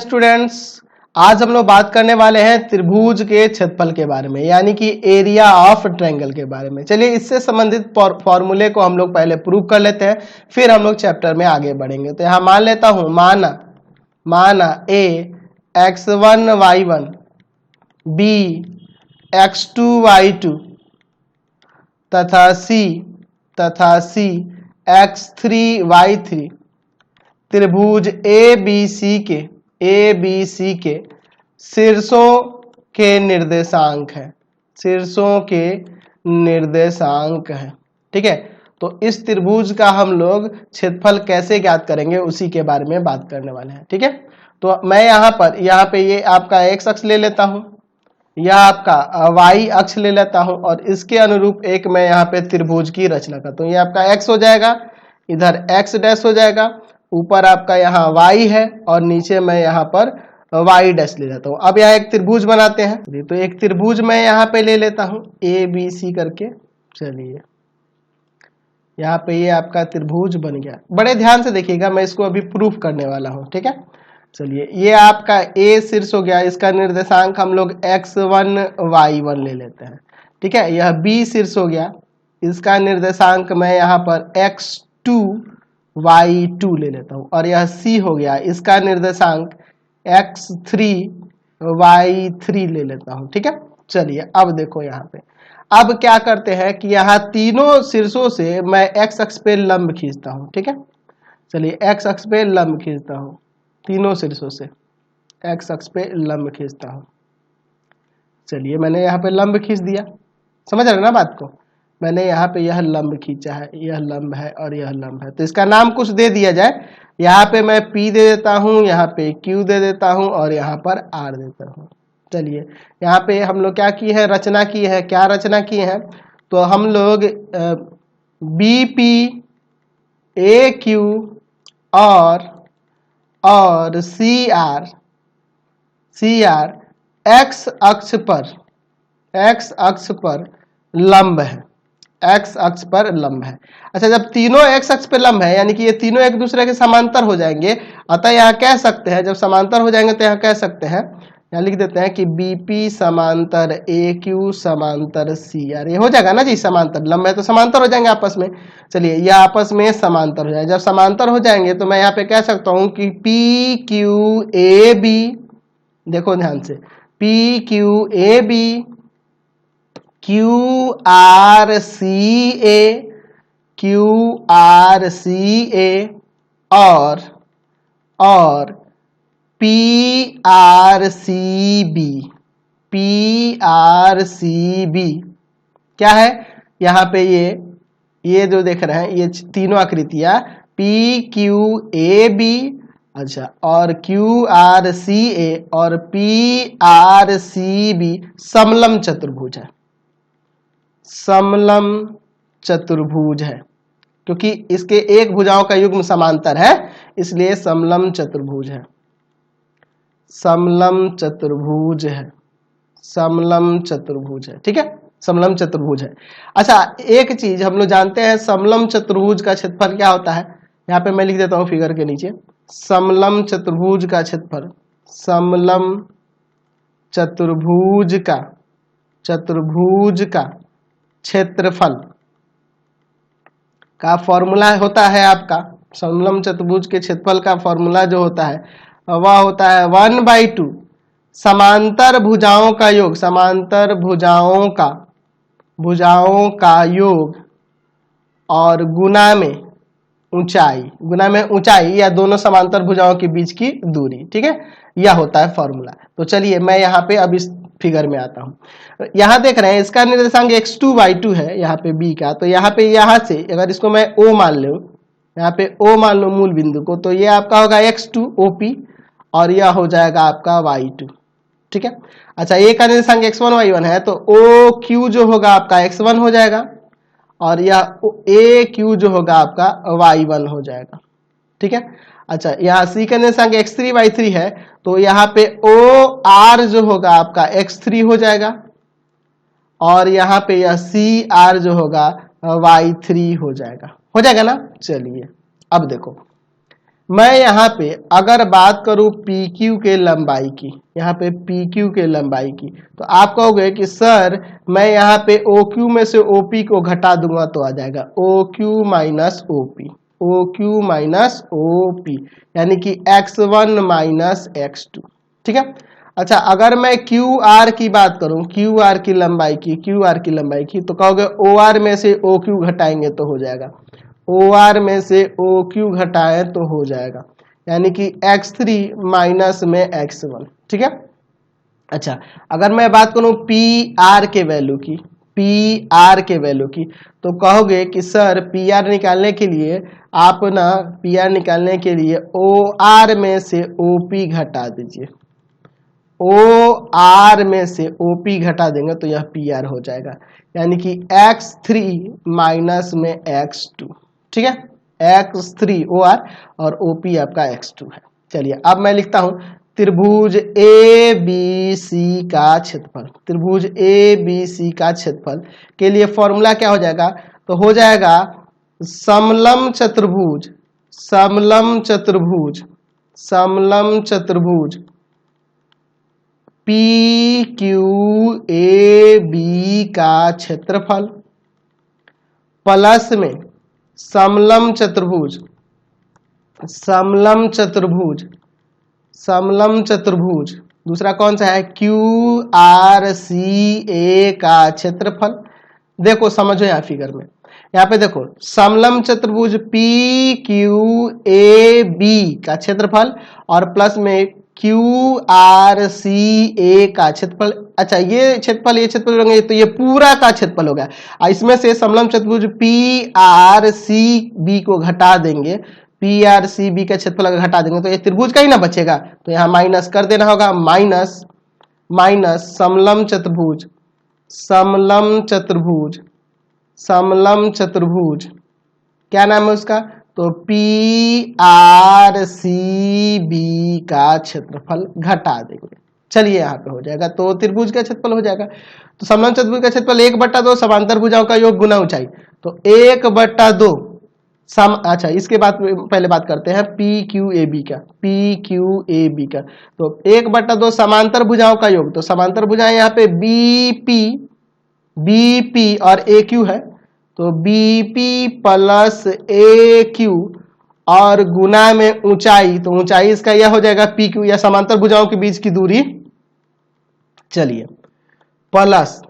Students, आज हम लोग बात करने वाले हैं त्रिभुज के क्षेत्रफल के बारे में, यानी कि एरिया ऑफ ट्रायंगल के बारे में। चलिए इससे संबंधित फॉर्मूले को हम लोग पहले प्रूव कर लेते हैं, फिर हम लोग चैप्टर में आगे बढ़ेंगे। तो यहाँ मान लेता हूं, माना ए x1 y1 b x2 y2 तथा c x3 y3 त्रिभुज ए बी सी के शीर्षों के निर्देशांक है। ठीक है, तो इस त्रिभुज का हम लोग क्षेत्रफल कैसे ज्ञात करेंगे उसी के बारे में बात करने वाले हैं। ठीक है, तो मैं यहाँ पे ये आपका x अक्ष ले लेता हूँ, यह आपका y अक्ष ले लेता हूँ, और इसके अनुरूप एक मैं यहाँ पे त्रिभुज की रचना करता हूँ। ये आपका x हो जाएगा, इधर x डैश हो जाएगा, ऊपर आपका यहाँ y है और नीचे मैं यहाँ पर y डैश ले लेता हूँ। अब यहाँ एक त्रिभुज बनाते हैं, तो एक त्रिभुज मैं यहाँ पे ले लेता हूँ ए बी सी करके। चलिए यहाँ पे ये आपका त्रिभुज बन गया। बड़े ध्यान से देखिएगा, मैं इसको अभी प्रूफ करने वाला हूँ। ठीक है, चलिए ये आपका ए शीर्ष हो गया, इसका निर्देशांक हम लोग x1 y1 ले लेते हैं। ठीक है, यह बी शीर्ष हो गया, इसका निर्देशांक मैं यहाँ पर x2 y2 ले लेता हूँ, और यह C हो गया, इसका निर्देशांक x3 y3 ले लेता हूँ। ठीक है, चलिए अब देखो यहाँ पे, अब क्या करते हैं कि यहाँ तीनों शीर्षों से मैं x अक्ष पे लंब खींचता हूँ। ठीक है, चलिए x अक्ष पे लंब खींचता हूँ, तीनों शीर्षों से x अक्ष पे लंब खींचता हूँ। चलिए मैंने यहाँ पे लंब खींच दिया, समझ रहे ना बात को। मैंने यहाँ पे यह लंब खींचा है, यह लंब है और यह लंब है, तो इसका नाम कुछ दे दिया जाए। यहाँ पे मैं P दे देता हूँ, यहाँ पे Q दे देता हूँ और यहाँ पर R देता हूँ। चलिए यहाँ पे हम लोग क्या की है, रचना की है। क्या रचना की है, तो हम लोग BP AQ और CR x अक्ष पर लंब है, x अक्ष पर लंब है। अच्छा, जब तीनों x अक्ष पर लंब है, यानी कि ये तीनों एक दूसरे के समांतर हो जाएंगे, अतः यहाँ कह सकते हैं, जब समांतर हो जाएंगे तो यहाँ कह सकते हैं, यहाँ लिख देते हैं कि BP समांतर AQ समांतर CR। ये हो जाएगा ना जी, समांतर लंब है तो समांतर हो जाएंगे आपस में। चलिए ये आपस में समांतर हो जाए, जब समांतर हो जाएंगे तो मैं यहाँ पे कह सकता हूँ कि PQAB, देखो ध्यान से, PQAB QRCA और PRCB क्या है यहाँ पे, ये जो देख रहे हैं, ये तीनों आकृतियां PQAB, अच्छा, और QRCA और PRCB समलम चतुर्भुज है, क्योंकि इसके एक भुजाओं का युग्म समांतर है, इसलिए समलम चतुर्भुज है। ठीक है, समलम चतुर्भुज है। अच्छा, एक चीज हम लोग जानते हैं, समलम चतुर्भुज का क्षेत्रफल क्या होता है। यहाँ पे मैं लिख देता हूँ फिगर के नीचे, समलम चतुर्भुज का क्षेत्रफल, समलम चतुर्भुज का क्षेत्रफल का फॉर्मूला होता है आपका, समलम चतुर्भुज के क्षेत्रफल का फॉर्मूला जो होता है वह होता है 1/2 समांतर भुजाओं का योग और गुना में ऊंचाई या दोनों समांतर भुजाओं के बीच की दूरी। ठीक है, यह होता है फॉर्मूला। तो चलिए मैं यहाँ पे अब इस फिगर में आता हूँ। यहाँ देख रहे हैं, इसका निर्देशांक x2 y2 है यहाँ पे b का, तो यहाँ से अगर इसको मैं O मान लूँ, यहाँ पे O मान लो मूल बिंदु को, तो ये आपका होगा x2 OP और यह हो जाएगा आपका y2। ठीक है, अच्छा, ये का निर्देशांक x1 y1 है, तो OQ जो होगा आपका x1 हो जाएगा और यह AQ जो होगा आपका y1 हो जाएगा। ठीक है, अच्छा, यहाँ C का निर्देशांक x3 y3 है, तो यहाँ पे OR जो होगा आपका x3 हो जाएगा और यहाँ पे यह CR जो होगा y3 हो जाएगा ना। चलिए अब देखो, मैं यहाँ पे अगर बात करूं PQ के लंबाई की, यहाँ पे PQ के लंबाई की, तो आप कहोगे कि सर मैं यहाँ पे OQ में से OP को घटा दूंगा तो आ जाएगा OQ minus OP, OQ minus OP, यानी कि X1 माइनस X2। ठीक है। अच्छा, अगर मैं QR की बात करूं, QR की लंबाई की, QR की लंबाई की, तो कहोगे OR में से OQ घटाएंगे तो हो जाएगा, OR में से OQ घटाएं तो हो जाएगा, यानी कि X3 माइनस में X1। ठीक है। अच्छा, अगर मैं बात करूं PR के वैल्यू की, PR के वैल्यू की, तो कहोगे कि सर PR निकालने के लिए आप ना PR निकालने के लिए OR में से OP घटा दीजिए, OR में से OP घटा देंगे तो यह PR हो जाएगा, यानी कि X3 माइनस में X2। ठीक है, X3 OR और OP आपका X2 है। चलिए अब मैं लिखता हूं त्रिभुज ABC का क्षेत्रफल, त्रिभुज ABC का क्षेत्रफल के लिए फॉर्मूला क्या हो जाएगा, तो हो जाएगा समलंब चतुर्भुज, समलंब चतुर्भुज, समलंब चतुर्भुज PQAB का क्षेत्रफल प्लस में समलंब चतुर्भुज, समलंब चतुर्भुज, समलंब चतुर्भुज दूसरा कौन सा है QRCA का क्षेत्रफल। देखो समझो यहाँ फिगर में, यहाँ पे देखो समलंब चतुर्भुज PQAB का क्षेत्रफल और प्लस में QRCA का क्षेत्रफल। अच्छा, ये क्षेत्रफल होंगे तो ये पूरा का क्षेत्रफल होगा। इसमें से समलंब चतुर्भुज PRCB को घटा देंगे, PRCB का क्षेत्रफल अगर घटा देंगे तो ये त्रिभुज का ही ना बचेगा, तो यहाँ माइनस कर देना होगा, माइनस माइनस समलंब चतुर्भुज, समलंब चतुर्भुज, समलंब चतुर्भुज क्या नाम है उसका, तो PRCB का क्षेत्रफल घटा देंगे। चलिए यहाँ पे हो जाएगा, तो त्रिभुज का क्षेत्रफल हो जाएगा। तो समलंब चतुर्भुज का क्षेत्रफल 1/2 समांतर भुजाओं का योग गुना ऊंचाई, तो 1/2 अच्छा इसके बाद पहले बात करते हैं PQAB का, PQAB का, तो 1/2 समांतर भुजाओं का योग, तो समांतर भुजाएं यहाँ पे BP और AQ है, तो BP प्लस AQ और गुना में ऊंचाई, तो ऊंचाई इसका यह हो जाएगा PQ या समांतर भुजाओं के बीच की दूरी। चलिए प्लस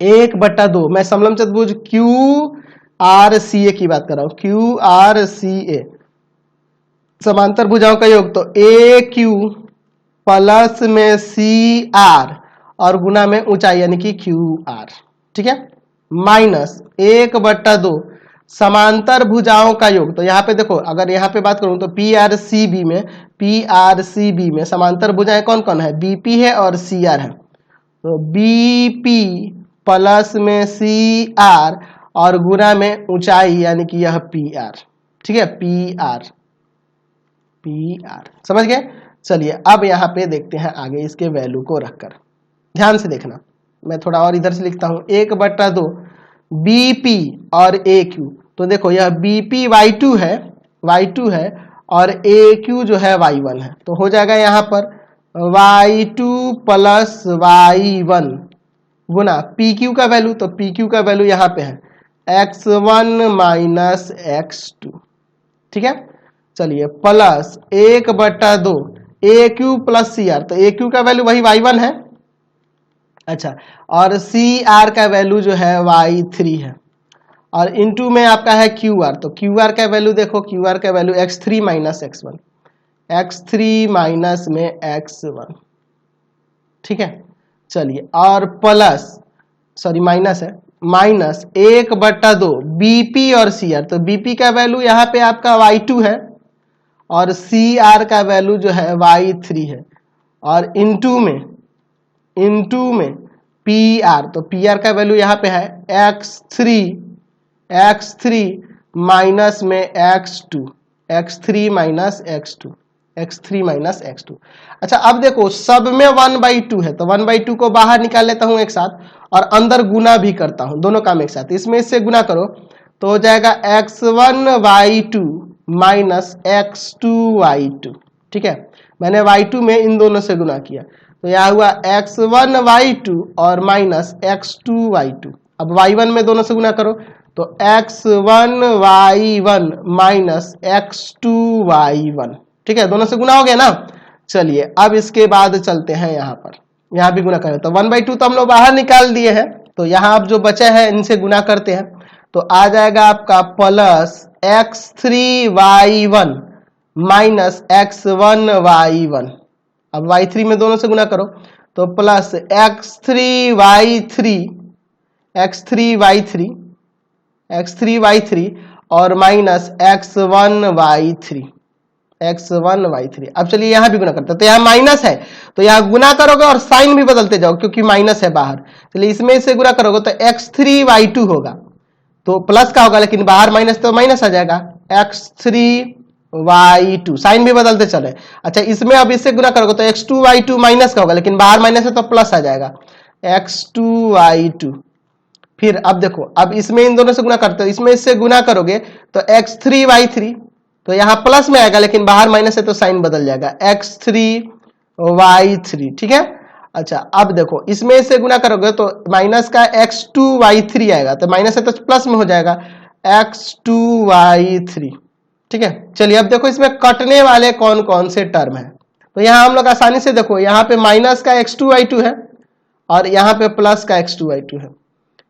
1/2, मैं समलंब चतुर्भुज QRCA की बात कर रहा हूं, QRCA समांतर भुजाओं का योग, तो AQ प्लस में CR और गुना में ऊंचाई यानी कि QR। ठीक है, माइनस 1/2 समांतर भुजाओं का योग, तो यहाँ पे देखो अगर यहाँ पे बात करूं तो PRCB में समांतर भुजाएं कौन कौन है, BP है और CR है, तो BP प्लस में CR और गुना में ऊंचाई यानी कि यह PR। ठीक है, PR समझ गए। चलिए अब यहाँ पे देखते हैं आगे इसके वैल्यू को रखकर, ध्यान से देखना, मैं थोड़ा और इधर से लिखता हूं 1/2 BP और AQ, तो देखो यह BP Y2 है और AQ जो है Y1 है, तो हो जाएगा यहाँ पर Y2 प्लस Y1 गुना PQ का वैल्यू, तो PQ का वैल्यू यहाँ पे है X1 माइनस X2। ठीक है, चलिए प्लस 1/2 AQ प्लस CR, तो AQ का वैल्यू वही Y1 है। अच्छा, और CR का वैल्यू जो है Y3 है, और इनटू में आपका है QR, तो QR का वैल्यू देखो, QR का value X3 minus X1, X3 minus में X1। ठीक है, चलिए और प्लस माइनस है, माइनस 1/2 BP और CR, तो BP का वैल्यू यहाँ पे आपका Y2 है और CR का वैल्यू जो है Y3 है, और इनटू में PR, तो PR का वैल्यू यहाँ पे है X3 माइनस में X2, X3 माइनस X2। अच्छा अब देखो सब में 1/2 है, तो 1/2 को बाहर निकाल लेता हूं एक साथ और अंदर गुना भी करता हूं, दोनों काम एक साथ, इसमें इससे गुना करो तो हो जाएगा X1 Y2 माइनस x2y2। ठीक है, मैंने y2 में इन दोनों से गुना किया तो यह हुआ x1y2 और माइनस x2y2। अब y1 में दोनों से गुना करो तो x1y1 माइनस x2y1। ठीक है, दोनों से गुना हो गया ना। चलिए अब इसके बाद चलते हैं यहाँ पर, यहाँ भी गुना करें तो 1/2 तो हम लोग बाहर निकाल दिए हैं, तो यहाँ अब जो बचे हैं इनसे गुना करते हैं तो आ जाएगा आपका प्लस x3y1 माइनस x1y1। अब y3 में दोनों से गुना करो तो प्लस x3y3 और माइनस x1y3। अब चलिए यहां भी गुना करते हैं तो यहां माइनस है तो यहां गुना करोगे और साइन भी बदलते जाओ क्योंकि माइनस है बाहर। चलिए इसमें से गुना करोगे तो x3y2 होगा तो प्लस का होगा, लेकिन बाहर माइनस तो माइनस आ जाएगा x3y2, साइन भी बदलते चले। अच्छा इसमें अब इससे गुना करोगे तो x2y2 माइनस का होगा, लेकिन बाहर माइनस है तो प्लस आ जाएगा x2y2। फिर अब देखो, अब इसमें इन दोनों से गुना करते हो, इसमें इससे गुना करोगे तो x3y3 तो यहां प्लस में आएगा लेकिन बाहर माइनस है तो साइन बदल जाएगा x3y3। ठीक है, अच्छा अब देखो इसमें से गुना करोगे तो माइनस का x2y3 आएगा तो माइनस है तो प्लस में हो जाएगा x2y3। ठीक है, चलिए अब देखो इसमें कटने वाले कौन कौन से टर्म है तो यहां हम लोग आसानी से देखो, यहाँ पे माइनस का x2y2 है और यहाँ पे प्लस का x2y2 है।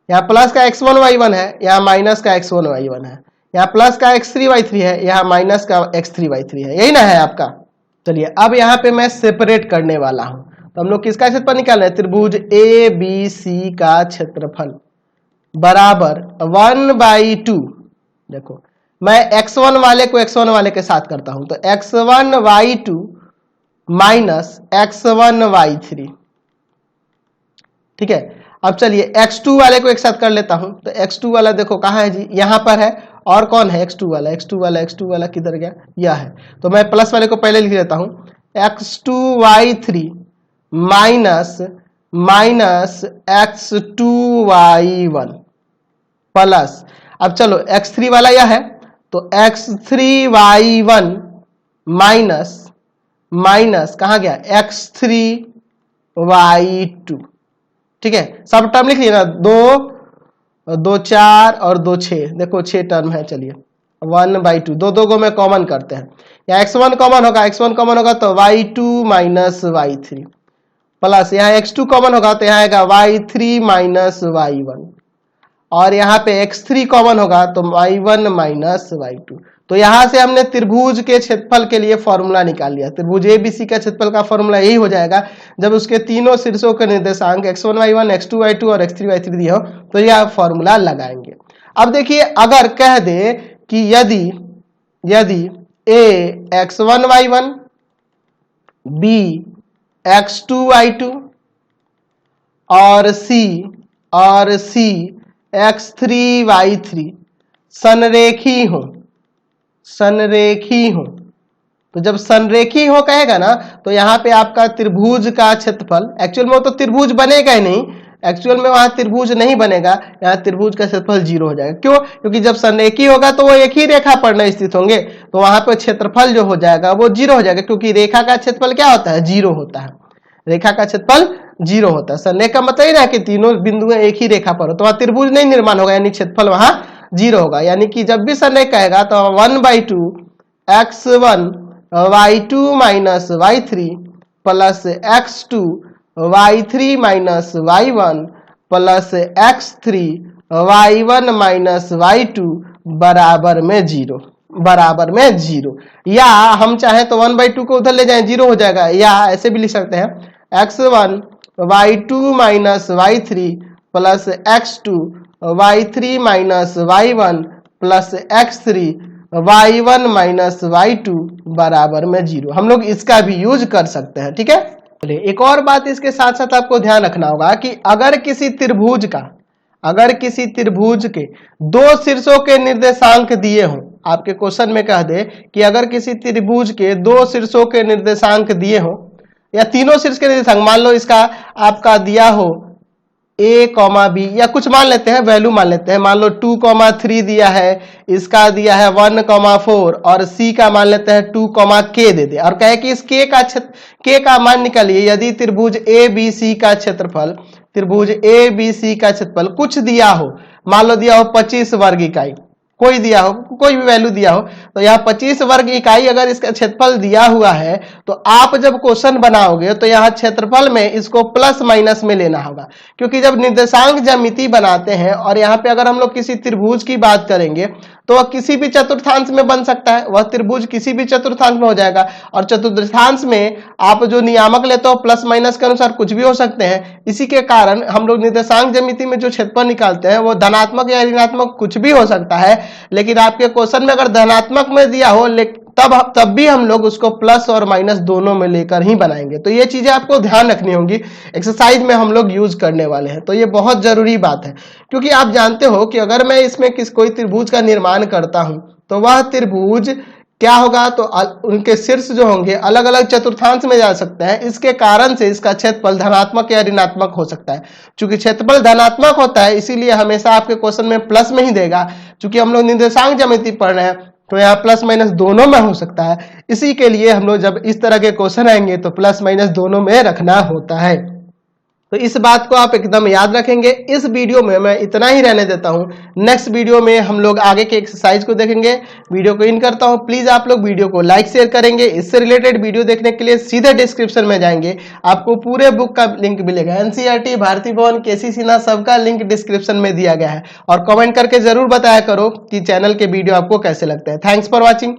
यहाँ प्लस का x1y1 है, यहाँ माइनस का x1y1 है, यहाँ प्लस का x3y3 है, यहाँ माइनस का x3y3 है। यही ना है आपका। चलिए अब यहाँ पे मैं सेपरेट करने वाला हूं तो हम लोग किसका क्षेत्रफल निकाल रहे हैं, त्रिभुज ABC का क्षेत्रफल बराबर 1/2। देखो मैं x1 वाले को x1 वाले के साथ करता हूं तो x1y2 माइनस x1y3। ठीक है, अब चलिए x2 वाले को एक साथ कर लेता हूं तो x2 वाला देखो कहाँ है जी, यहां पर है। और कौन है x2 वाला किधर गया, यह है। तो मैं प्लस वाले को पहले लिख लेता हूं x2y3 माइनस x2y1 प्लस, अब चलो x3 वाला यह है तो x3y1 माइनस कहाँ गया x3y2। ठीक है, सब टर्म लिख लिए ना, 2 4 और 2 6, देखो 6 टर्म है। चलिए 1/2 दो को मैं कॉमन करते हैं, यहाँ x1 कॉमन होगा तो y2 माइनस y3 प्लस यहाँ x2 कॉमन होगा तो यहाँ आएगा y3 माइनस y1 और यहाँ पे x3 कॉमन होगा तो y1 माइनस y2। तो यहां से हमने त्रिभुज के क्षेत्रफल के लिए फॉर्मूला निकाल लिया। त्रिभुज ABC का क्षेत्रफल का फॉर्मूला यही हो जाएगा जब उसके तीनों शीर्षों के निर्देशांक x1y1 x2y2 और x3y3 दिए हो तो यह फॉर्मूला लगाएंगे। अब देखिए अगर कह दे कि यदि A x1y1 B x2y2 और C x3y3 संरेखी हो तो जब संरेखी हो कहेगा ना तो यहाँ पे आपका त्रिभुज का क्षेत्रफल, एक्चुअल में वो तो त्रिभुज बनेगा ही नहीं, एक्चुअल में वहां त्रिभुज नहीं बनेगा, यहाँ त्रिभुज का क्षेत्रफल 0 हो जाएगा। क्यों, क्योंकि जब संरेखी होगा तो वो एक ही रेखा पर न स्थित होंगे तो वहां पे क्षेत्रफल जो हो जाएगा वो 0 हो जाएगा, क्योंकि रेखा का क्षेत्रफल क्या होता है, 0 होता है। रेखा का क्षेत्रफल 0 होता है। संरेख का मतलब ही ना कि तीनों बिंदु एक ही रेखा पर हो तो वहां त्रिभुज नहीं निर्माण होगा, यानी क्षेत्रफल वहां 0 होगा। यानी कि जब भी संरेख कहेगा तो 1/2 x1y2 minus y3 plus x2 y3 minus y1 plus x3 y1 minus y2 बराबर में 0। या हम चाहे तो 1/2 को उधर ले जाएं, 0 हो जाएगा। या ऐसे भी लिख सकते हैं x1 y2 minus y3 plus x2 y3 minus y1 plus x3 y1 minus y2 बराबर में 0। हम लोग इसका भी यूज कर सकते हैं। ठीक है, एक और बात इसके साथ साथ आपको ध्यान रखना होगा कि अगर किसी त्रिभुज के 2 शीर्षों के निर्देशांक दिए हों, आपके क्वेश्चन में कह दे कि अगर किसी त्रिभुज के 2 शीर्षों के निर्देशांक दिए हों या तीनों शीर्ष के निर्देशांक, मान लो इसका आपका दिया हो ए कॉमा बी या कुछ मान लेते हैं, वैल्यू मान लेते हैं, मान लो 2,3 दिया है, इसका दिया है 1,4 और सी का मान लेते हैं 2,k दे दे और कहे कि इस k का मान निकालिए यदि त्रिभुज ए बी सी का क्षेत्रफल, त्रिभुज ए बी सी का क्षेत्रफल कुछ दिया हो, मान लो दिया हो 25 वर्ग इकाई, कोई दिया हो, कोई भी वैल्यू दिया हो, तो यहाँ 25 वर्ग इकाई अगर इसका क्षेत्रफल दिया हुआ है तो आप जब क्वेश्चन बनाओगे तो यहाँ क्षेत्रफल में इसको प्लस माइनस में लेना होगा, क्योंकि जब निर्देशांक ज्यामिति बनाते हैं और यहाँ पे अगर हम लोग किसी त्रिभुज की बात करेंगे तो वह किसी भी चतुर्थांश में बन सकता है, वह त्रिभुज किसी भी चतुर्थांश में हो जाएगा और चतुर्थांश में आप जो नियामक लेते हो प्लस माइनस के अनुसार कुछ भी हो सकते हैं। इसी के कारण हम लोग निर्देशांक ज्यामिति में जो क्षेत्रफल निकालते हैं वो धनात्मक या ऋणात्मक कुछ भी हो सकता है, लेकिन आपके क्वेश्चन में अगर धनात्मक में दिया हो तब भी हम लोग उसको प्लस और माइनस दोनों में लेकर ही बनाएंगे। तो ये चीजें आपको ध्यान रखनी होंगी, एक्सरसाइज में हम लोग यूज करने वाले हैं, तो ये बहुत जरूरी बात है, क्योंकि आप जानते हो कि अगर मैं इसमें कोई त्रिभुज का निर्माण करता हूं तो वह त्रिभुज क्या होगा, तो उनके शीर्ष जो होंगे अलग अलग चतुर्थांश में जा सकते हैं, इसके कारण से इसका क्षेत्रफल धनात्मक या ऋणात्मक हो सकता है। चूंकि क्षेत्रफल धनात्मक होता है इसीलिए हमेशा आपके क्वेश्चन में प्लस में ही देगा, चूंकि हम लोग निर्देशांक ज्यामिति पढ़ रहे हैं तो यहाँ प्लस माइनस दोनों में हो सकता है, इसी के लिए हम लोग जब इस तरह के क्वेश्चन आएंगे तो प्लस माइनस दोनों में रखना होता है। तो इस बात को आप एकदम याद रखेंगे। इस वीडियो में मैं इतना ही रहने देता हूं, नेक्स्ट वीडियो में हम लोग आगे के एक्सरसाइज को देखेंगे। वीडियो को इन करता हूं, प्लीज आप लोग वीडियो को लाइक शेयर करेंगे। इससे रिलेटेड वीडियो देखने के लिए सीधे डिस्क्रिप्शन में जाएंगे, आपको पूरे बुक का लिंक मिलेगा, एनसीईआरटी, भारती भवन, केसी सिन्हा, सबका लिंक डिस्क्रिप्शन में दिया गया है। और कमेंट करके जरूर बताया करो कि चैनल के वीडियो आपको कैसे लगते हैं। Thanks for watching.